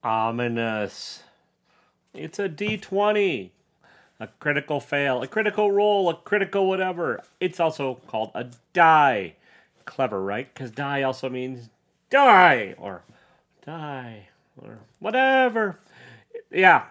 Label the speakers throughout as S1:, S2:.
S1: Ominous. It's a D20. A critical fail, a critical roll, a critical whatever. It's also called a die. Clever, right? Because die also means die or whatever. Yeah.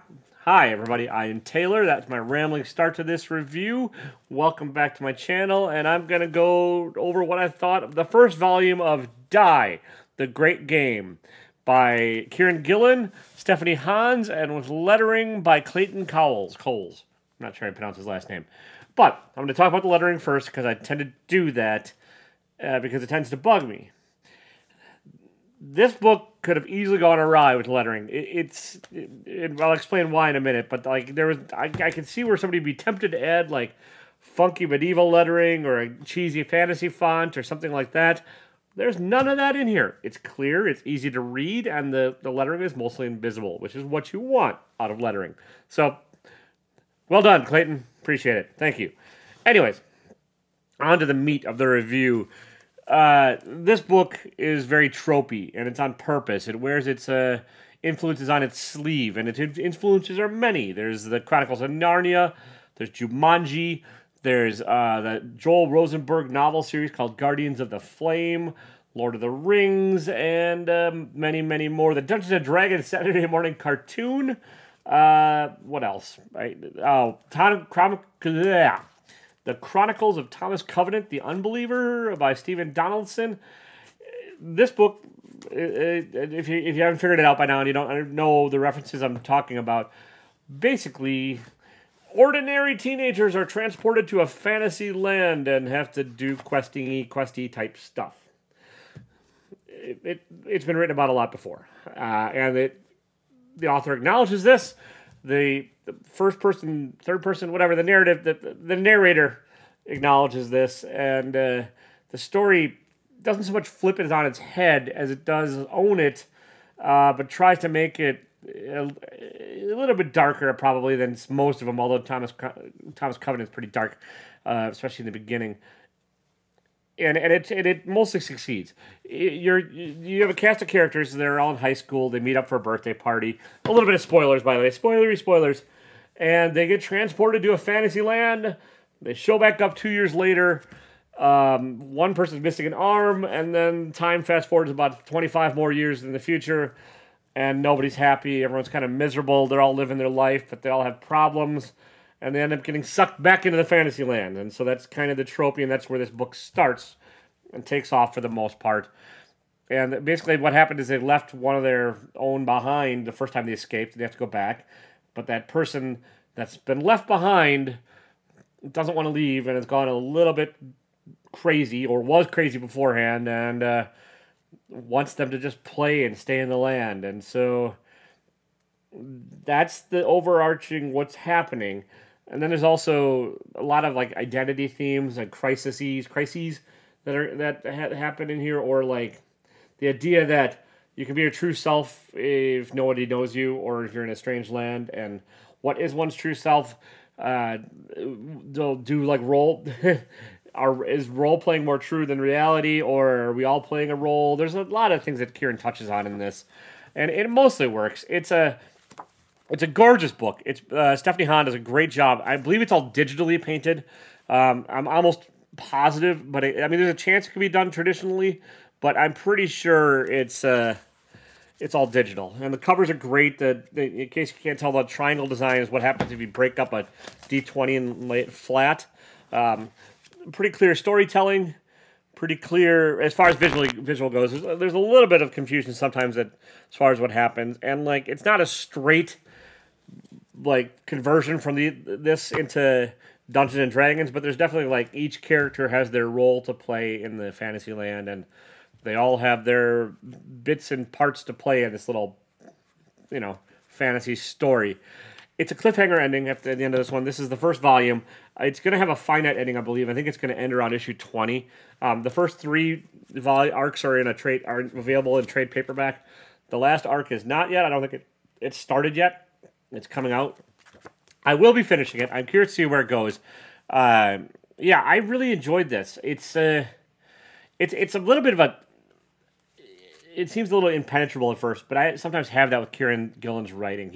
S1: Hi, everybody. I am Taylor. That's my rambling start to this review. Welcome back to my channel, and I'm going to go over what I thought of the first volume of Die, The Great Game, by Kieren Gillen, Stephanie Hans, and with lettering by Clayton Coles. I'm not sure how to pronounce his last name. But I'm going to talk about the lettering first because I tend to do that because it tends to bug me. This book could have easily gone awry with lettering. I'll explain why in a minute, but like I could see where somebody would be tempted to add like funky medieval lettering or a cheesy fantasy font or something like that. There's none of that in here. It's clear, it's easy to read, and the lettering is mostly invisible, which is what you want out of lettering. So, well done, Clayton. Appreciate it. Thank you. Anyways, on to the meat of the review. This book is very tropey, and it's on purpose. It wears its influences on its sleeve, and its influences are many. There's the Chronicles of Narnia, there's Jumanji, there's the Joel Rosenberg novel series called Guardians of the Flame, Lord of the Rings, and many, many more. The Dungeons & Dragons Saturday morning cartoon. What else? The Chronicles of Thomas Covenant, the Unbeliever by Stephen Donaldson. This book, if you haven't figured it out by now and you don't know the references I'm talking about, basically, ordinary teenagers are transported to a fantasy land and have to do questy type stuff. It's been written about a lot before, and the author acknowledges this. The first person, third person, whatever, the narrative, the narrator acknowledges this, and the story doesn't so much flip it on its head as it does own it, but tries to make it a little bit darker probably than most of them, although Thomas Covenant is pretty dark, especially in the beginning. And it mostly succeeds. You have a cast of characters. They're all in high school. They meet up for a birthday party. A little bit of spoilers, by the way. Spoilers. And they get transported to a fantasy land. They show back up 2 years later. One person's missing an arm, and then time fast forwards about 25 more years in the future, and nobody's happy. Everyone's kind of miserable. They're all living their life, but they all have problems. And they end up getting sucked back into the fantasy land. And so that's kind of the trope, and that's where this book starts and takes off for the most part. And basically what happened is they left one of their own behind the first time they escaped. They have to go back. But that person that's been left behind doesn't want to leave and has gone a little bit crazy, or was crazy beforehand, and wants them to just play and stay in the land. And so that's the overarching what's happening. And then there's also a lot of like identity themes and crises that happen in here, or like the idea that you can be your true self if nobody knows you, or if you're in a strange land. And what is one's true self? They'll do like role. Is role playing more true than reality, or are we all playing a role? There's a lot of things that Kieren touches on in this, and it mostly works. It's a gorgeous book. Stephanie Hahn does a great job. I believe it's all digitally painted. I'm almost positive, but there's a chance it could be done traditionally, but I'm pretty sure it's all digital. And the covers are great. In case you can't tell, the triangle design is what happens if you break up a D20 and lay it flat. Pretty clear storytelling. Pretty clear as far as visual goes. There's a little bit of confusion sometimes as far as what happens, and like it's not a straight like conversion from this into Dungeons and Dragons, but there's definitely like each character has their role to play in the fantasy land, and they all have their bits and parts to play in this little, fantasy story. It's a cliffhanger ending at the end of this one. This is the first volume. It's going to have a finite ending, I believe. I think it's going to end around issue 20. The first 3 arcs are available in trade paperback. The last arc is not yet. I don't think it's started yet. It's coming out. I will be finishing it. I'm curious to see where it goes. Yeah, I really enjoyed this. It's a little bit of a it seems a little impenetrable at first, but I sometimes have that with Kieren Gillen's writing.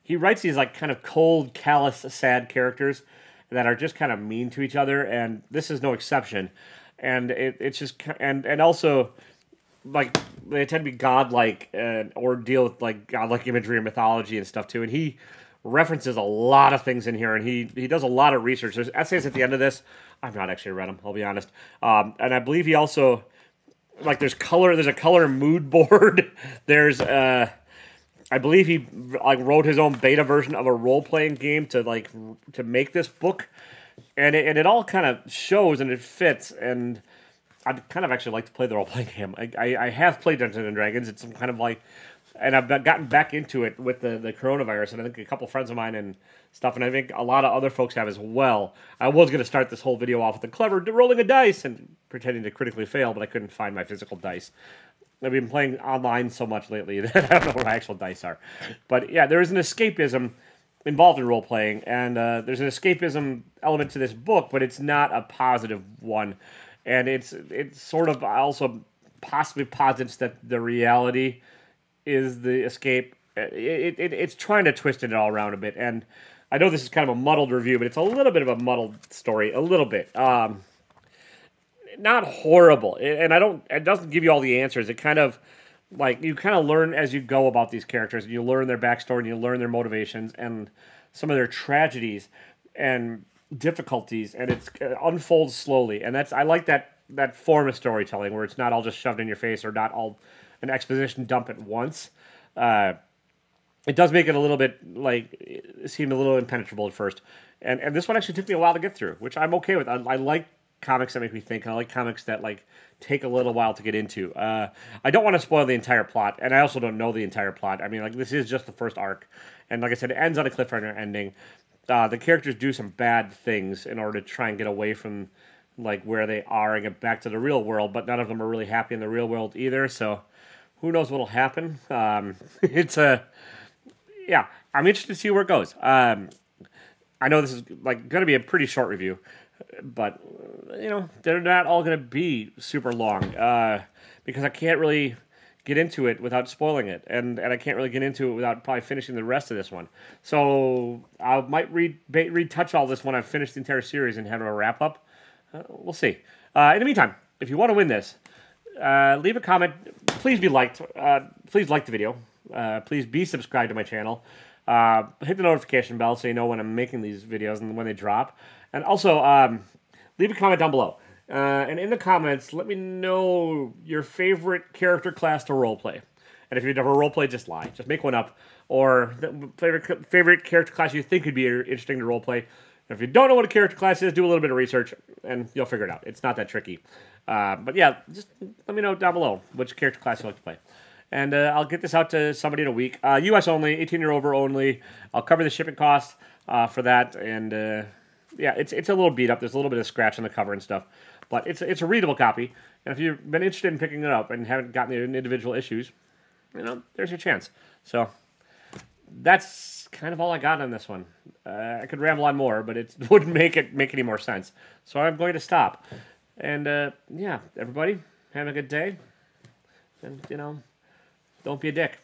S1: He writes these like kind of cold, callous, sad characters that are just kind of mean to each other, and this is no exception. And it's just and also like they tend to be godlike or deal with like godlike imagery and mythology and stuff too. And he references a lot of things in here, and he does a lot of research. There's essays at the end of this. I've not actually read them, I'll be honest. And I believe he also like there's a color mood board. There's I believe he like wrote his own beta version of a role playing game to make this book, and it all kind of shows and it fits. And I'd kind of actually like to play the role playing game. I have played Dungeons and Dragons. It's kind of like, and I've gotten back into it with the coronavirus, and I think a couple friends of mine and stuff, and I think a lot of other folks have as well. I was going to start this whole video off with a clever rolling a dice and pretending to critically fail, but I couldn't find my physical dice. I've been playing online so much lately that I don't know where my actual dice are. But yeah, there is an escapism involved in role-playing, and there's an escapism element to this book, but it's not a positive one. And it's sort of also possibly posits that the reality is the escape. It's trying to twist it all around a bit, and I know this is kind of a muddled review, but it's a little bit of a muddled story, a little bit. Not horrible, and it doesn't give you all the answers. It kind of, like, you kind of learn as you go about these characters, and you learn their backstory, and you learn their motivations, and some of their tragedies and difficulties, and it unfolds slowly, and I like that form of storytelling, where it's not all just shoved in your face, or not all an exposition dump at once. It does make it a little bit, like, seem a little impenetrable at first. And this one actually took me a while to get through, which I'm okay with. I like comics that make me think, and I like comics that, like, take a little while to get into. I don't want to spoil the entire plot, and I also don't know the entire plot. I mean, like, this is just the first arc. And like I said, it ends on a cliffhanger ending. The characters do some bad things in order to try and get away from, like, where they are and get back to the real world, but none of them are really happy in the real world either, so who knows what'll happen. Yeah, I'm interested to see where it goes. I know this is like going to be a pretty short review, but you know, they're not all going to be super long because I can't really get into it without spoiling it, and I can't really get into it without probably finishing the rest of this one. So I might retouch all this when I've finished the entire series and have a wrap up. We'll see. In the meantime, if you want to win this, leave a comment. Please be liked. Please like the video. Please be subscribed to my channel. Hit the notification bell so you know when I'm making these videos and when they drop. And also, leave a comment down below. And in the comments, let me know your favorite character class to roleplay. And if you never roleplay, just lie. Just make one up. Or the favorite character class you think would be interesting to roleplay. And if you don't know what a character class is, do a little bit of research, and you'll figure it out. It's not that tricky. But yeah, just let me know down below which character class you like to play. And I'll get this out to somebody in a week. US only, 18 or over only. I'll cover the shipping costs for that. And yeah, it's a little beat up. There's a little bit of scratch on the cover and stuff. But it's a readable copy. And if you've been interested in picking it up and haven't gotten the individual issues, you know, there's your chance. So that's kind of all I got on this one. I could ramble on more, but it wouldn't make any more sense. So I'm going to stop. And yeah, everybody, have a good day. And, you know, don't be a dick.